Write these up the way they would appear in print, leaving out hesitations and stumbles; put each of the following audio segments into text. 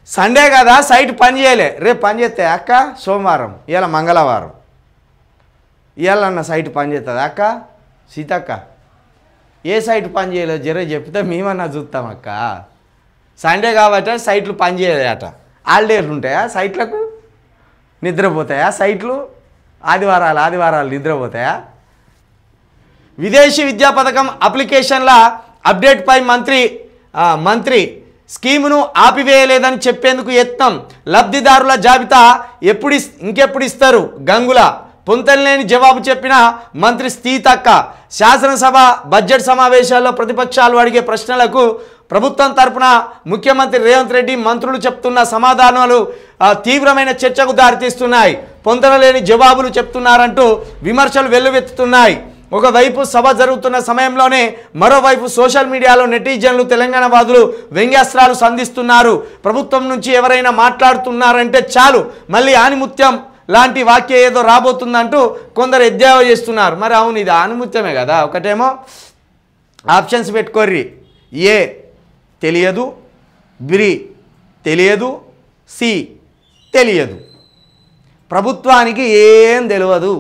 Sunday కదా site పని చేయలే, రేపు పని చేస్తే అక్క సోమవారం, ఇవాళ మంగళవారం, ఇవాళ అన్న సైట్ పని చేస్తుంది అక్క సీతక్క? ఏ సైట్ పని చేయలేదు జర చెప్తే మేమన్నా చూస్తాం అక్క. సండే కాబట్టి సైట్లు పని చేయలేట, హాలిడేలు ఉంటాయా సైట్లకు? నిద్రపోతాయా సైట్లు? ఆదివారాలు నిద్రపోతాయా? విదేశీ విద్యా పథకం అప్లికేషన్ల అప్డేట్పై మంత్రి స్కీమును ఆపివేయలేదని చెప్పేందుకు యత్నం. లబ్ధిదారుల జాబితా ఇంకెప్పుడు ఇస్తారు? గంగుల పొంతలేని జవాబు చెప్పిన మంత్రి సీతక్క. శాసనసభ బడ్జెట్ సమావేశాల్లో ప్రతిపక్షాలు అడిగే ప్రశ్నలకు ప్రభుత్వం తరపున ముఖ్యమంత్రి రేవంత్ రెడ్డి, మంత్రులు చెప్తున్న సమాధానాలు తీవ్రమైన చర్చకు దారితీస్తున్నాయి. పొంతనలేని జవాబులు చెప్తున్నారంటూ విమర్శలు వెల్లువెత్తుతున్నాయి. ఒకవైపు సభ జరుగుతున్న సమయంలోనే మరోవైపు సోషల్ మీడియాలో నెటిజన్లు, తెలంగాణ వాదులు వ్యంగ్యాస్త్రాలు సంధిస్తున్నారు. ప్రభుత్వం నుంచి ఎవరైనా మాట్లాడుతున్నారంటే చాలు మళ్ళీ ఆనిముత్యం లాంటి వాక్య ఏదో రాబోతుందంటూ కొందరు ఎద్దేవా చేస్తున్నారు. మరి అవును, ఇది ఆనిముత్యమే కదా. ఒకటేమో ఆప్షన్స్ పెట్టుకోర్రి, ఏ తెలియదు, బి తెలియదు, సి తెలియదు. ప్రభుత్వానికి ఏం తెలియదు,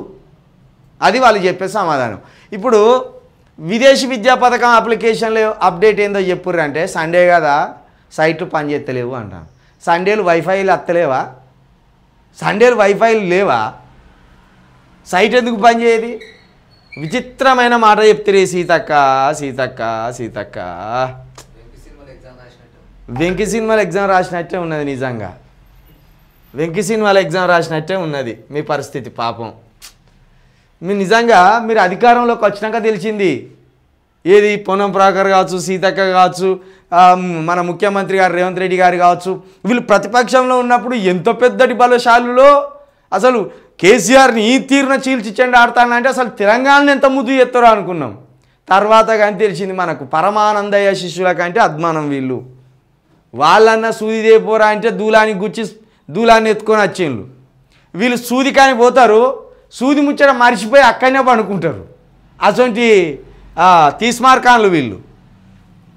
అది వాళ్ళు చెప్పే సమాధానం. ఇప్పుడు విదేశీ విద్యా పథకం అప్లికేషన్లో అప్డేట్ ఏందో చెప్పుర్రు అంటే, సండే కదా సైట్లు పనిచేస్తలేవు అంటాం. సండేలు వైఫైలు వస్తలేవా? సండేలు వైఫైలు లేవా? సైట్ ఎందుకు పనిచేయదు? విచిత్రమైన మాట చెప్తారు సీతక్క. వెంకీ సినిమాల ఎగ్జామ్ రాసినట్టే ఉన్నది. నిజంగా వెంకీ సినిమాల ఎగ్జామ్ రాసినట్టే ఉన్నది మీ పరిస్థితి. పాపం మీరు అధికారంలోకి వచ్చినాక తెలిసింది. ఏది పొన్నం ప్రభాకర్ కావచ్చు, సీతక్క కావచ్చు, మన ముఖ్యమంత్రి గారు రేవంత్ రెడ్డి గారు కావచ్చు, వీళ్ళు ప్రతిపక్షంలో ఉన్నప్పుడు ఎంత పెద్దటి బలశాలులో అసలు కేసీఆర్ని ఈ తీరున చీల్చిచ్చండి ఆడతానంటే అసలు తెలంగాణని ఎంత ముద్దు చేస్తారో అనుకున్నాం. తర్వాత కానీ తెలిసింది మనకు పరమానందయ్య శిష్యుల కంటే అద్మానం వీళ్ళు. వాళ్ళన్న సూది దేపోరా అంటే దూలానికి గుచ్చి దూలాన్ని ఎత్తుకొని వచ్చిండ్రు. వీళ్ళు సూది కానీ పోతారు, సూది ముచ్చట మర్చిపోయి అక్కడనే పడుకుంటారు. అటువంటి తీస్మార్కాన్లు వీళ్ళు.